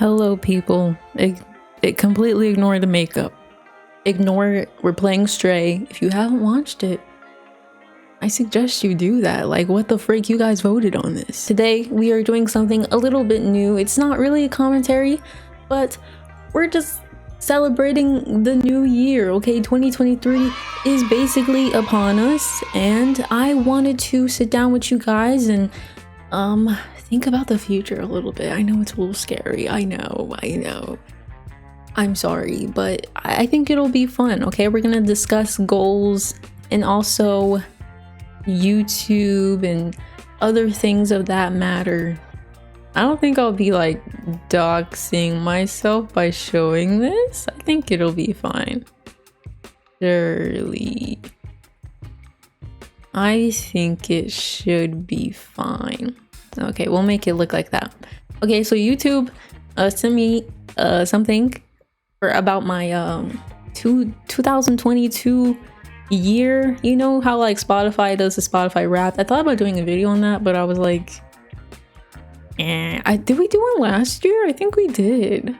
Hello, people. Completely ignore the makeup. Ignore we're playing Stray. If you haven't watched it, I suggest you do that. Like, what the frick? You guys voted on this. Today, we are doing something a little bit new. It's not really a commentary, but we're just celebrating the new year, okay? 2023 is basically upon us, and I wanted to sit down with you guys and think about the future a little bit. I know it's a little scary. I know. I'm sorry, but I think it'll be fun, okay? We're gonna discuss goals and also YouTube and other things of that matter. I don't think I'll be like doxing myself by showing this. I think it'll be fine. Surely. I think it should be fine. Okay, we'll make it look like that. Okay, so YouTube sent me something about my 2022 year. You know how like Spotify does the Spotify Wrapped? I thought about doing a video on that, but I was like, did we do one last year? I think we did.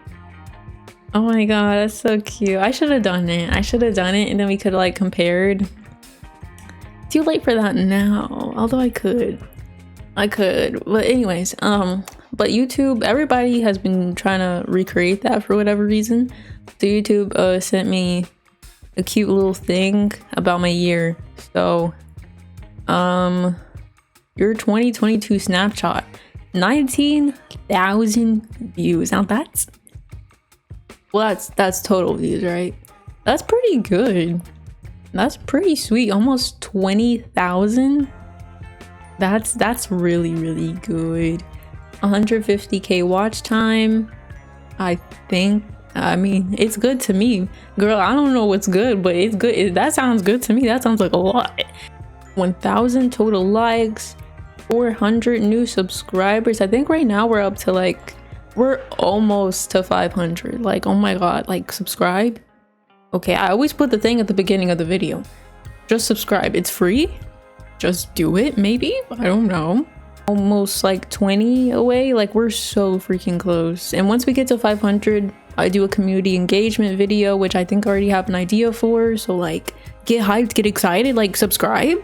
Oh my god, that's so cute. I should have done it. And then we could like compared. Too late for that now, although I could, but anyways, but YouTube, everybody has been trying to recreate that for whatever reason. So YouTube sent me a cute little thing about my year. So your 2022 snapshot, 19,000 views. Now that's total views, right? That's pretty good. That's pretty sweet. Almost 20,000. That's really good. 150k watch time. I mean, it's good to me. Girl, I don't know what's good, but it's good. That sounds good to me. That sounds like a lot. 1,000 total likes, 400 new subscribers. I think right now we're up to like, we're almost to 500. Like, oh my god, like subscribe. Okay, I always put the thing at the beginning of the video. Just subscribe. It's free. Just do it, maybe? I don't know. Almost like 20 away. Like, we're so freaking close. And once we get to 500, I do a community engagement video, which I think I already have an idea for. So like, get hyped, get excited, like subscribe.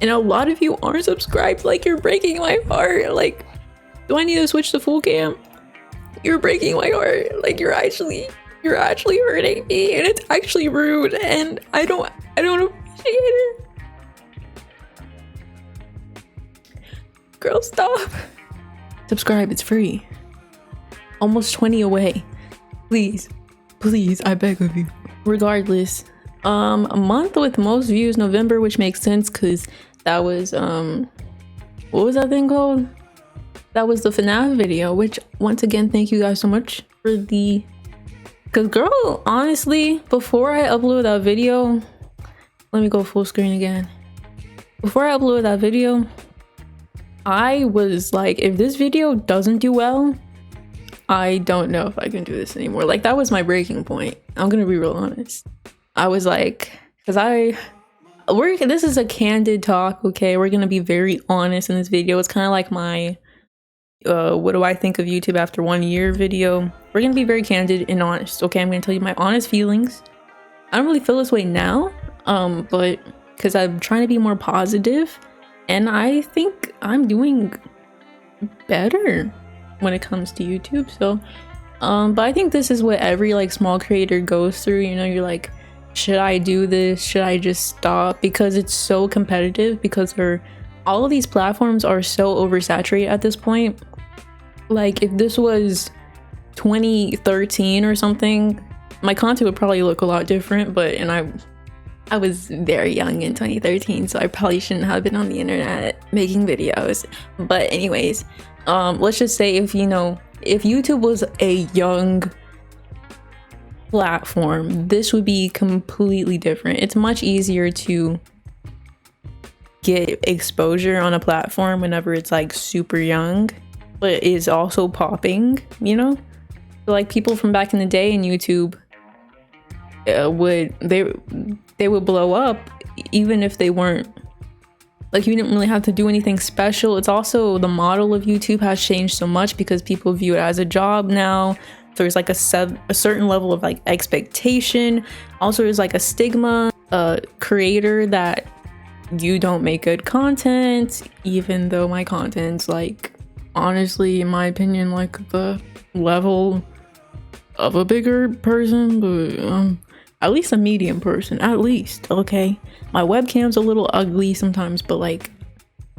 And a lot of you aren't subscribed. Like, you're breaking my heart. Like, do I need to switch to full cam? You're breaking my heart. Like, you're actually hurting me, and it's actually rude, and I don't appreciate it. Girl, stop. Subscribe, it's free. Almost 20 away. Please, I beg of you. Regardless, a month with most views, November, which makes sense because that was what was that thing called? That was the FNAF video, which once again, thank you guys so much for the, because girl, honestly, before I upload that video, let me go full screen again. Before I upload that video, I was like, if this video doesn't do well, I don't know if I can do this anymore. Like, that was my breaking point. I'm gonna be real honest. I was like, because this is a candid talk, okay? We're gonna be very honest in this video. It's kind of like my what do I think of YouTube after 1 year video. We're gonna be very candid and honest, okay? I'm gonna tell you my honest feelings. I don't really feel this way now, but because I'm trying to be more positive, and I think I'm doing better when it comes to YouTube. So but I think this is what every like small creator goes through. You know, you're like, should I do this? Should I just stop? Because it's so competitive, because all of these platforms are so oversaturated at this point. Like, if this was 2013 or something, my content would probably look a lot different, and I was very young in 2013, so I probably shouldn't have been on the internet making videos. But anyways, let's just say if YouTube was a young platform, this would be completely different. It's much easier to get exposure on a platform whenever it's like super young, but is also popping, you know? So like, people from back in the day in YouTube they would blow up even if they weren't Like you didn't really have to do anything special. It's also the model of YouTube has changed so much because people view it as a job now. There's like a certain level of like expectation. Also there's like a stigma, a creator that you don't make good content, even though my content's like, honestly, in my opinion, like the level of a bigger person, but at least a medium person, at least. Okay, my webcam's a little ugly sometimes, but like,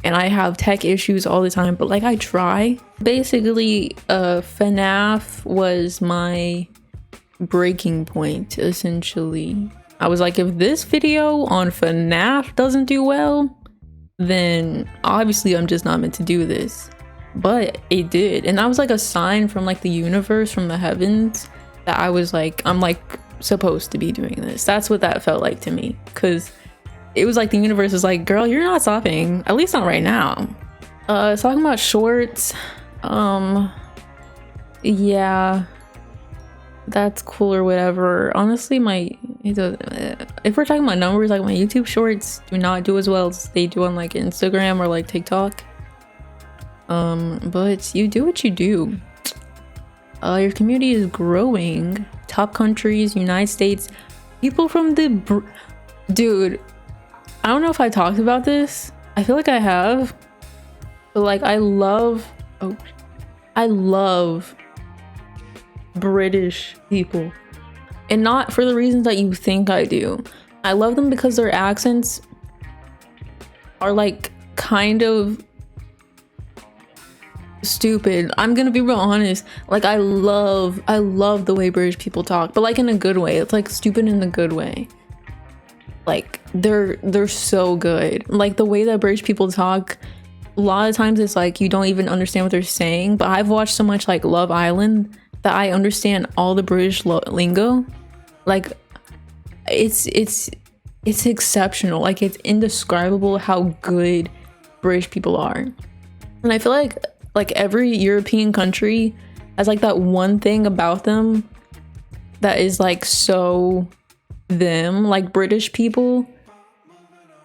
and I have tech issues all the time, but like I try. Basically, FNAF was my breaking point, essentially. I was like, if this video on FNAF doesn't do well, then obviously I'm just not meant to do this. But it did, and that was like a sign from like the universe, from the heavens, that I was like, I'm like supposed to be doing this. That's what that felt like to me, because it was like the universe was like, girl, you're not stopping, at least not right now. Talking about shorts, yeah, that's cool or whatever. Honestly, if we're talking about numbers, like my YouTube shorts do not do as well as they do on like Instagram or like TikTok. But you do what you do. Your community is growing. Top countries, United States, people from the dude, I don't know if I talked about this. I feel like I have, but like I love British people, and not for the reasons that you think I do. I love them because their accents are like kind of stupid. I'm gonna be real honest. Like I love the way British people talk, but like in a good way. It's like stupid in a good way. Like they're so good. Like the way that British people talk, a lot of times it's like you don't even understand what they're saying. But I've watched so much like Love Island that I understand all the British lingo. Like it's exceptional. Like it's indescribable how good British people are. And I feel like every European country has like that one thing about them that is like so them. Like British people,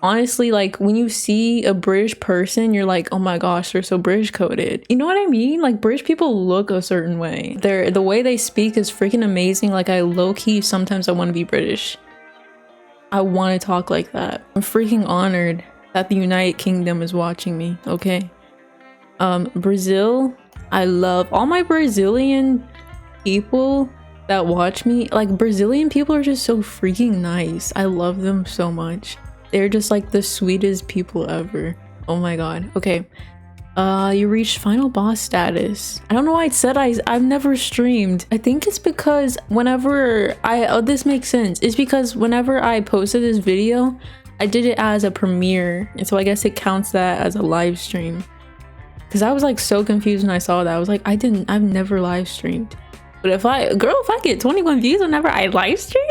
honestly, like when you see a British person, you're like, oh my gosh, they're so British coded. You know what I mean? Like British people look a certain way. The way they speak is freaking amazing. Like I low-key sometimes I want to be British. I want to talk like that. I'm freaking honored that the United Kingdom is watching me. Okay. Brazil, I love all my Brazilian people that watch me. Like Brazilian people are just so freaking nice. I love them so much. They're just like the sweetest people ever. Oh my god. Okay, you reached final boss status. I don't know why it said I've never streamed. I think it's because whenever this makes sense. It's because whenever I posted this video, I did it as a premiere, and so I guess it counts that as a live stream. Because I was like so confused when I saw that. I was like, I've never live streamed. But if I get 21 views whenever I live stream,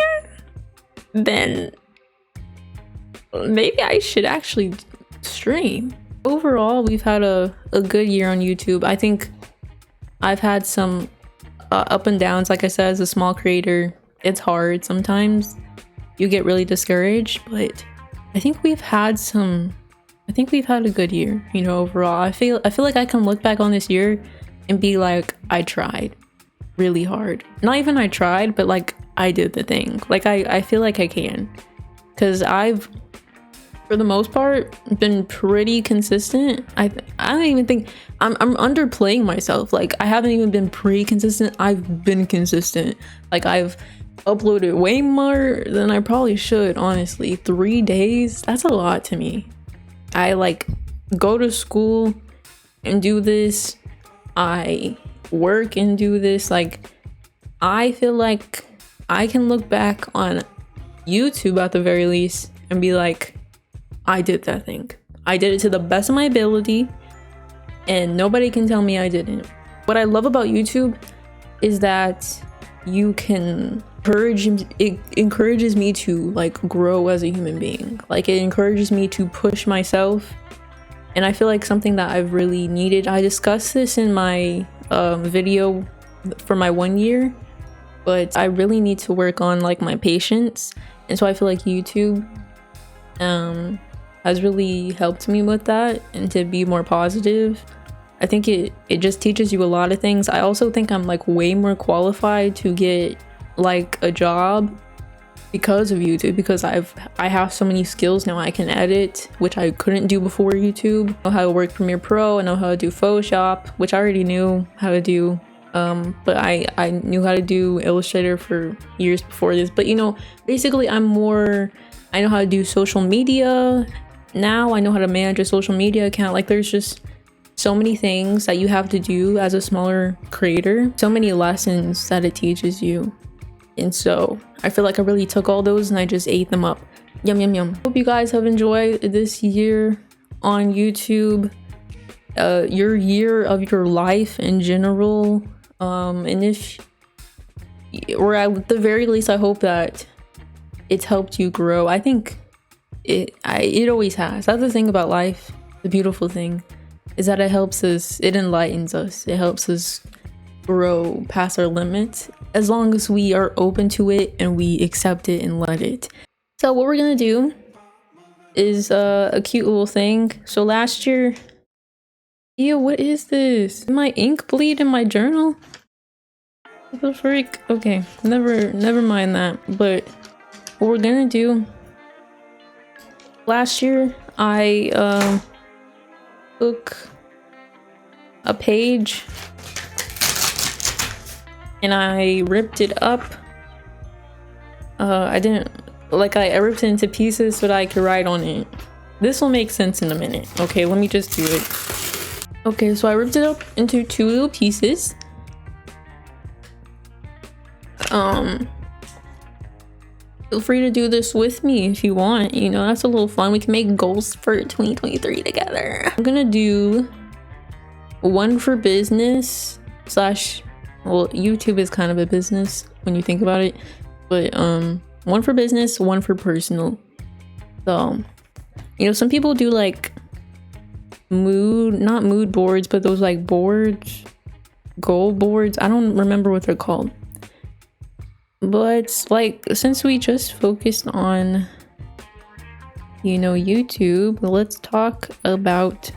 then maybe I should actually stream. Overall, we've had a good year on YouTube. I think I've had some up and downs. Like I said, as a small creator, it's hard. Sometimes you get really discouraged, but I think we've had a good year, you know, overall. I feel like I can look back on this year and be like, I tried really hard. Not even I tried, but like I did the thing. Like I feel like I can, because I've, for the most part, been pretty consistent. I don't even think I'm underplaying myself. Like I haven't even been pretty consistent. I've been consistent. Like I've uploaded way more than I probably should, honestly. 3 days, that's a lot to me. I like go to school and do this. I work and do this. Like I feel like I can look back on YouTube at the very least and be like, I did that thing. I did it to the best of my ability, and nobody can tell me I didn't. What I love about YouTube is that you can it encourages me to like grow as a human being. Like it encourages me to push myself, and I feel like something that I've really needed. I discussed this in my video for my 1 year, but I really need to work on like my patience, and so I feel like YouTube has really helped me with that and to be more positive. I think it just teaches you a lot of things. I also think I'm like way more qualified to get like a job because of YouTube, because I have so many skills now. I can edit, which I couldn't do before YouTube. I know how to work Premiere Pro. I know how to do Photoshop, which I already knew how to do. But I knew how to do Illustrator for years before this. But you know, basically I know how to do social media. Now I know how to manage a social media account. Like there's just so many things that you have to do as a smaller creator. So many lessons that it teaches you. And so I feel like I really took all those and I just ate them up. Yum, yum, yum. Hope you guys have enjoyed this year on YouTube. Your year of your life in general. And if, or at the very least, I hope that it's helped you grow. I think it always has. That's the thing about life. The beautiful thing is that it helps us, it enlightens us. It helps us grow past our limits, as long as we are open to it and we accept it and let it. So what we're gonna do is a cute little thing. So last year, ew, what is this? Did my ink bleed in my journal? What the freak? Okay, never mind that. But what we're gonna do, last year I took a page and I ripped it up. I ripped it into pieces so that I could write on it. This will make sense in a minute. Okay, let me just do it. Okay, so I ripped it up into 2 little pieces. Feel free to do this with me if you want. You know, that's a little fun. We can make goals for 2023 together. I'm gonna do one for business slash, well, YouTube is kind of a business when you think about it, but one for business, one for personal. So, you know, some people do like not mood boards, but those like boards, goal boards. I don't remember what they're called. But like, since we just focused on, you know, YouTube, let's talk about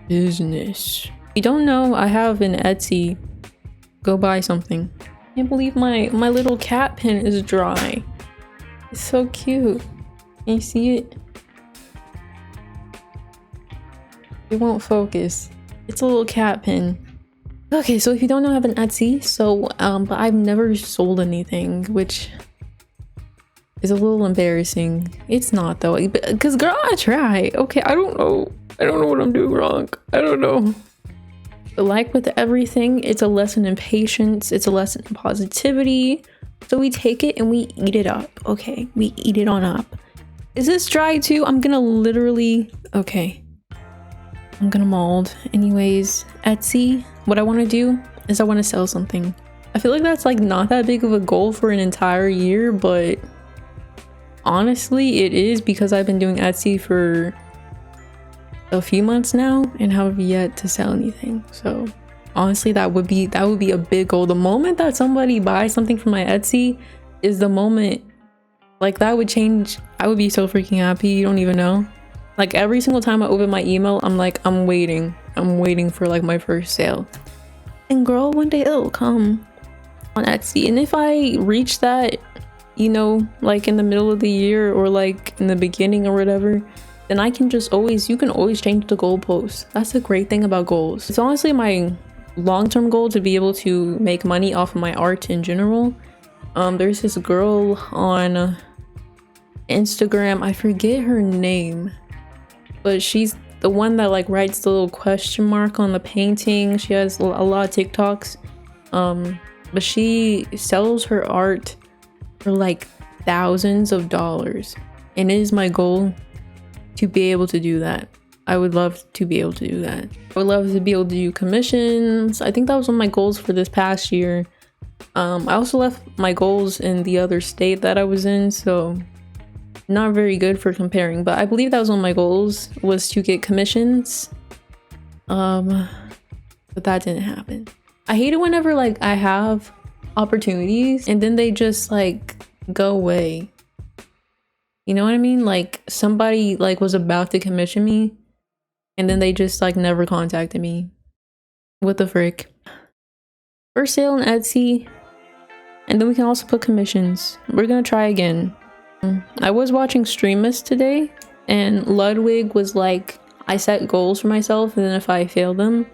business. If you don't know, I have an Etsy. Go buy something. I can't believe my little cat pen is dry. It's so cute. Can you see it? It won't focus. It's a little cat pen. Okay, so if you don't know, I have an Etsy. So, but I've never sold anything, which is a little embarrassing. It's not though, because girl, I try. Okay, I don't know what I'm doing wrong. I don't know. But like with everything, it's a lesson in patience. It's a lesson in positivity. So we take it and we eat it up. Okay, we eat it on up. Is this dry too? I'm gonna literally, okay. I'm gonna mold. Anyways, Etsy, what I want to do is I want to sell something. I feel like that's like not that big of a goal for an entire year, but honestly it is, because I've been doing Etsy for a few months now and have yet to sell anything. So honestly, that would be a big goal. The moment that somebody buys something from my Etsy is the moment, like, that would change. I would be so freaking happy, you don't even know. Like every single time I open my email, I'm like, I'm waiting for like my first sale. And girl, one day it'll come on Etsy. And if I reach that, you know, like in the middle of the year or like in the beginning or whatever, then I can just you can always change the goalposts. That's the great thing about goals. It's honestly my long-term goal to be able to make money off of my art in general. There's this girl on Instagram, I forget her name, but she's the one that like writes the little question mark on the painting. She has a lot of TikToks, but she sells her art for like thousands of dollars, and it is my goal to be able to do that. I would love to be able to do that. I would love to be able to do commissions. I think that was one of my goals for this past year. I also left my goals in the other state that I was in, so not very good for comparing, but I believe that was one of my goals, was to get commissions. But that didn't happen. I hate it whenever like I have opportunities and then they just like go away. You know what I mean? Like somebody like was about to commission me and then they just like never contacted me. What the frick? For sale on Etsy. And then we can also put commissions. We're gonna try again. I was watching Streamus today and Ludwig was like, I set goals for myself and then if I fail them,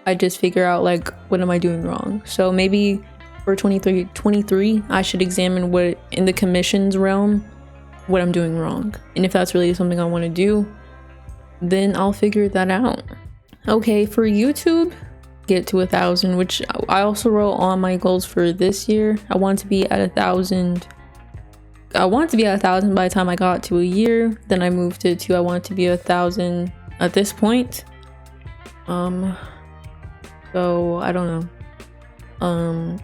I just figure out like, what am I doing wrong? So maybe for 23, I should examine what in the commissions realm, what I'm doing wrong. And if that's really something I want to do, then I'll figure that out. Okay, for YouTube, get to 1,000, which I also wrote on my goals for this year. I want to be at 1,000. I want to be at 1,000 by the time I got to a year. Then I moved it to I want to be 1,000 at this point. So I don't know.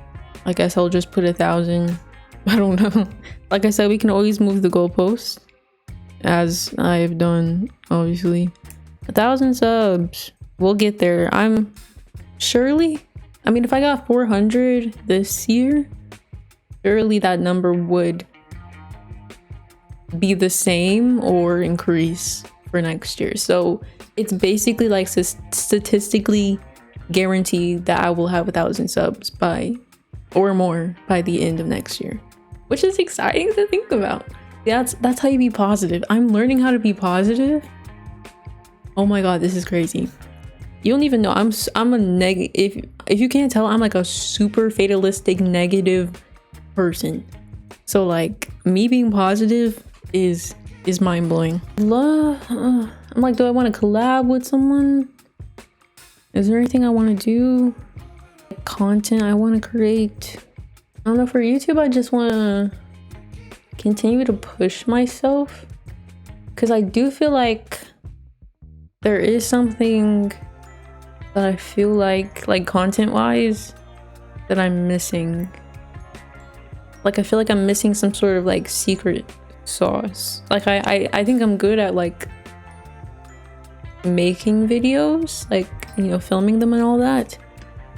I guess I'll just put 1,000. I don't know. Like I said, we can always move the goalposts, as I've done, obviously. 1,000 subs. We'll get there. I'm surely. I mean, if I got 400 this year, surely that number would be the same or increase for next year. So it's basically like statistically guaranteed that I will have 1,000 subs by or more by the end of next year, which is exciting to think about. That's how you be positive. I'm learning how to be positive. Oh my god, this is crazy. You don't even know I'm a negative. If you can't tell, I'm like a super fatalistic negative person. So like me being positive is mind-blowing. I'm like, do I want to collab with someone? Is there anything I want to do? Content I want to create? I don't know. For YouTube, I just want to continue to push myself because I do feel like there is something that I feel like content wise that I'm missing. Like I feel like I'm missing some sort of like secret sauce. Like I think I'm good at like making videos, like, you know, filming them and all that,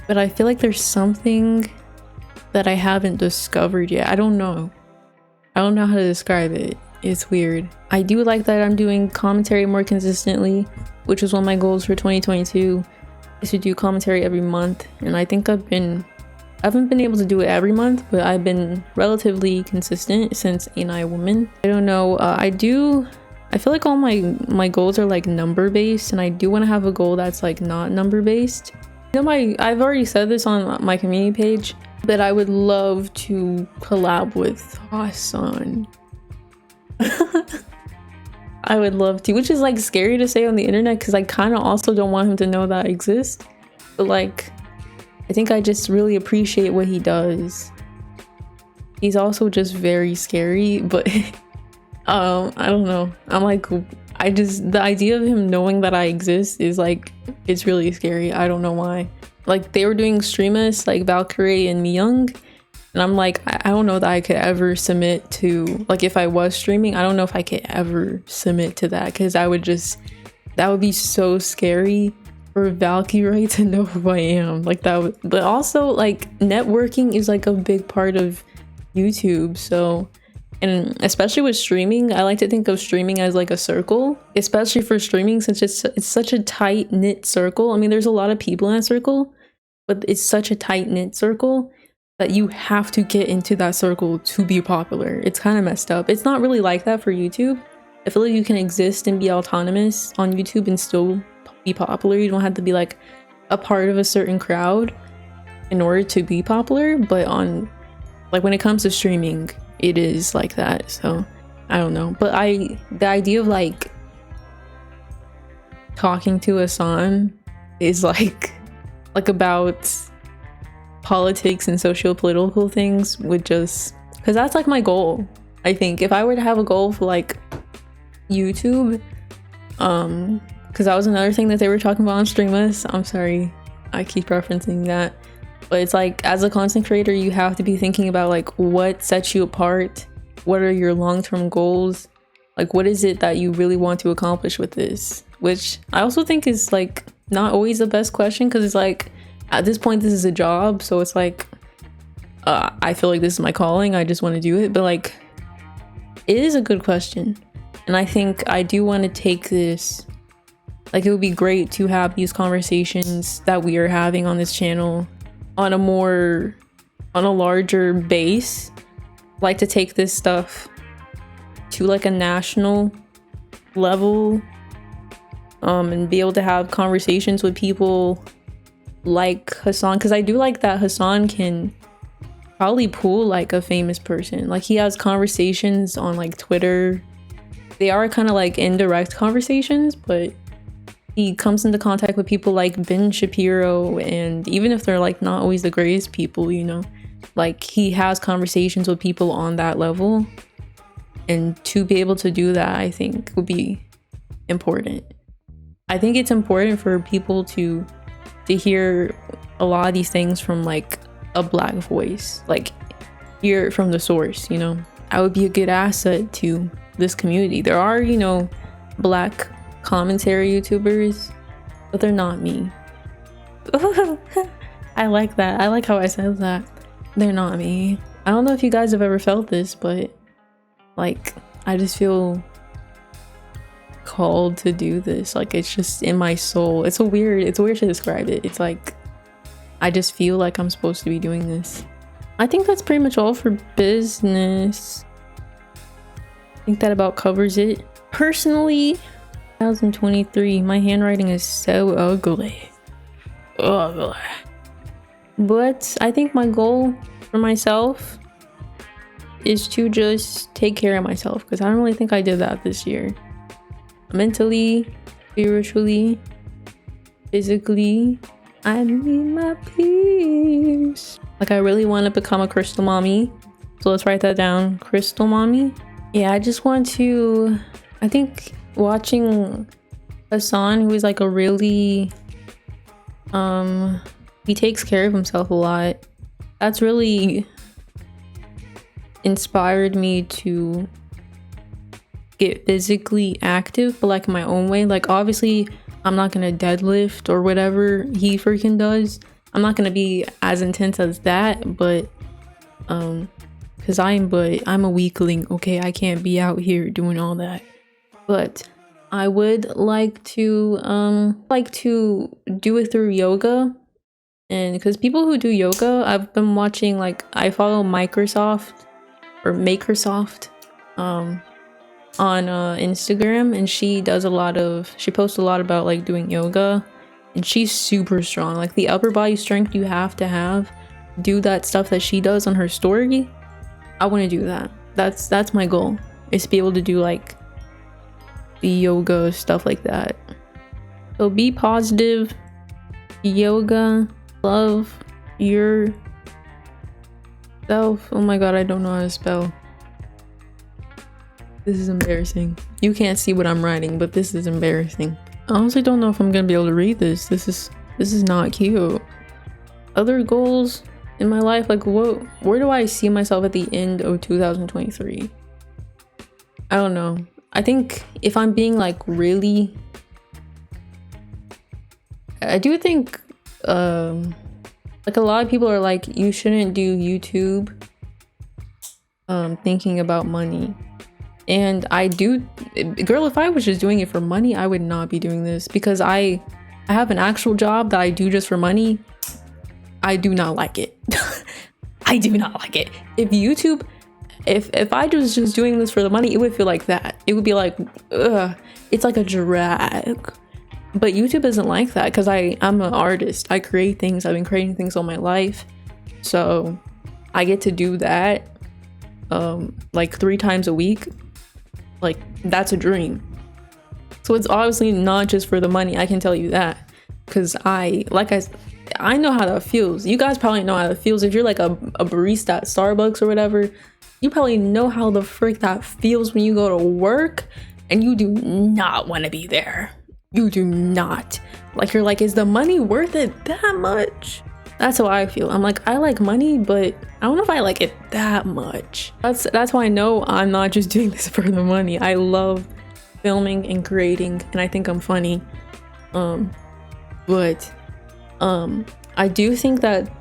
but I feel like there's something that I haven't discovered yet. I don't know how to describe it. It's weird. I do like that I'm doing commentary more consistently, which is one of my goals for 2022, is to do commentary every month. And I think I haven't been able to do it every month, but I've been relatively consistent since Ain't I a Woman. I don't know. I feel like all my goals are like number based, and I do want to have a goal that's like not number based. You know, I've already said this on my community page, but I would love to collab with Hassan. I would love to, which is like scary to say on the internet because I kind of also don't want him to know that I exist. But like, I think I just really appreciate what he does. He's also just very scary, but I don't know. I'm like, the idea of him knowing that I exist is like, it's really scary. I don't know why. Like they were doing Streamus, like Valkyrie and Myung, and I'm like, I don't know that I could ever submit to, like if I was streaming, I don't know if I could ever submit to that because that would be so scary for Valkyrie to know who I am. Like that would, but also like networking is like a big part of YouTube. So, and especially with streaming, I like to think of streaming as like a circle, especially for streaming since it's such a tight knit circle. I mean, there's a lot of people in that circle, but it's such a tight knit circle that you have to get into that circle to be popular. It's kind of messed up. It's not really like that for YouTube. I feel like you can exist and be autonomous on YouTube and still be popular. You don't have to be like a part of a certain crowd in order to be popular, but on like when it comes to streaming, it is like that. So I don't know, but the idea of like talking to Hassan is like about politics and socio-political things would just, because that's like my goal. I think if I were to have a goal for like YouTube, because that was another thing that they were talking about on Streamus. I'm sorry, I keep referencing that, but it's like as a content creator, you have to be thinking about like what sets you apart, what are your long-term goals, like what is it that you really want to accomplish with this, which I also think is like not always the best question because it's like at this point this is a job, so it's like I feel like this is my calling, I just want to do it, but like It is a good question. And I think I do want to take this, like, it would be great to have these conversations that we are having on this channel on a larger base. Like to take this stuff to like a national level, and be able to have conversations with people like Hassan, because I do like that Hassan can probably pull like a famous person. Like he has conversations on like Twitter. They are kind of like indirect conversations, but he comes into contact with people like Ben Shapiro, and even if they're like not always the greatest people, you know, like he has conversations with people on that level. And to be able to do that, I think would be important. I think it's important for people to hear a lot of these things from like a Black voice, like hear it from the source, you know. I would be a good asset to this community. There are, you know, Black commentary YouTubers, but they're not me. I like that. I like how I said that. They're not me. I don't know if you guys have ever felt this, but like I just feel called to do this. Like it's just in my soul. It's weird to describe it. It's like I just feel like I'm supposed to be doing this. I think that's pretty much all for business. I think that about covers it. Personally, 2023, my handwriting is so ugly. Ugly. But I think my goal for myself is to just take care of myself, because I don't really think I did that this year. Mentally, spiritually, physically, I need my peace. Like I really want to become a crystal mommy. So let's write that down. Crystal mommy. Yeah, I just want to, I think watching Hassan, who is like a really, he takes care of himself a lot. That's really inspired me to get physically active, but like in my own way. Like obviously I'm not gonna deadlift or whatever he freaking does. I'm not gonna be as intense as that, but because I'm a weakling, okay? I can't be out here doing all that. But I would like to do it through yoga. And because people who do yoga, I've been watching, like I follow Microsoft on Instagram, and she posts a lot about like doing yoga, and she's super strong. Like the upper body strength you have to do that stuff that she does on her story. I want to do that. That's my goal, is to be able to do like the yoga stuff like that. So be positive, yoga, love yourself. Oh my god, I don't know how to spell. This is embarrassing. You can't see what I'm writing, but this is embarrassing. I honestly don't know if I'm gonna be able to read this. This is not cute. Other goals in my life, like where do I see myself at the end of 2023? I don't know. I think if I'm being like really, I do think like a lot of people are like, you shouldn't do YouTube thinking about money. And I do, girl, if I was just doing it for money, I would not be doing this, because I have an actual job that I do just for money. I do not like it. I do not like it. If YouTube, if I was just doing this for the money, it would feel like that. It would be like, ugh, it's like a drag. But YouTube isn't like that, because I'm an artist. I create things. I've been creating things all my life. So I get to do that like 3 times a week. Like that's a dream. So it's obviously not just for the money, I can tell you that, because I know how that feels. You guys probably know how that feels. If you're like a barista at Starbucks or whatever, you probably know how the frick that feels when you go to work and you do not want to be there. You do not. Like, you're like, is the money worth it that much? That's how I feel. I'm like, I like money, but I don't know if I like it that much. That's why I know I'm not just doing this for the money. I love filming and creating, and I think I'm funny. But I do think that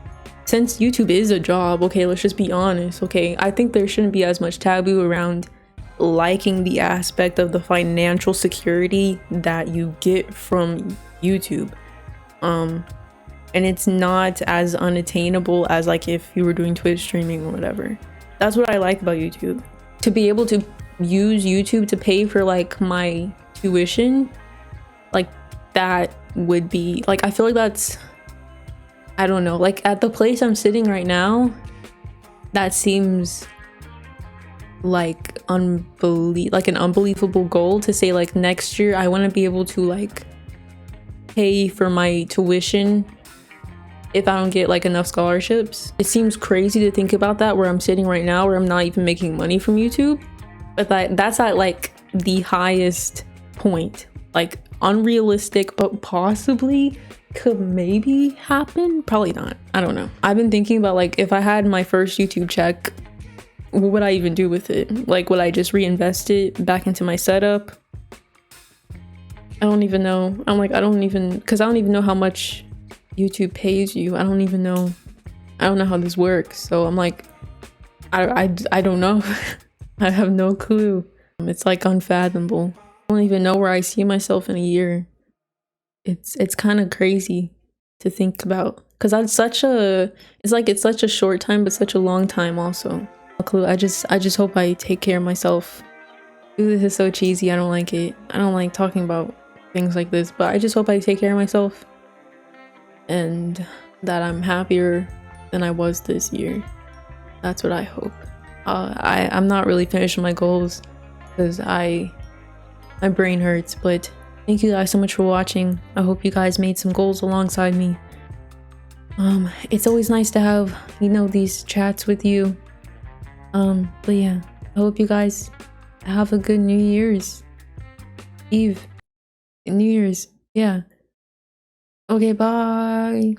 since YouTube is a job, okay, let's just be honest, okay, I think there shouldn't be as much taboo around liking the aspect of the financial security that you get from YouTube. And it's not as unattainable as like if you were doing Twitch streaming or whatever. That's what I like about YouTube. To be able to use YouTube to pay for like my tuition, like that would be like, I feel like that's, I don't know, like at the place I'm sitting right now, that seems like an unbelievable goal to say like next year I want to be able to like pay for my tuition if I don't get like enough scholarships. It seems crazy to think about that, where I'm sitting right now where I'm not even making money from YouTube, but that's at like the highest point. Like unrealistic, but possibly could maybe happen. Probably not, I don't know. I've been thinking about like if I had my first YouTube check, what would I even do with it? Like would I just reinvest it back into my setup? I don't even know. I'm like, I don't even know how much YouTube pays you. I don't know how this works. So I'm like, I don't know. I have no clue. It's like unfathomable. I don't even know where I see myself in a year. It's kind of crazy to think about, because it's such a short time but such a long time also. No clue. I just hope I take care of myself. Ooh, this is so cheesy. I don't like it. I don't like talking about things like this, but I just hope I take care of myself and that I'm happier than I was this year. That's what I hope. I'm not really finished with my goals because my brain hurts, but thank you guys so much for watching. I hope you guys made some goals alongside me. It's always nice to have, you know, these chats with you. But yeah, I hope you guys have a good New Year's Eve. New Year's, yeah. Okay, bye.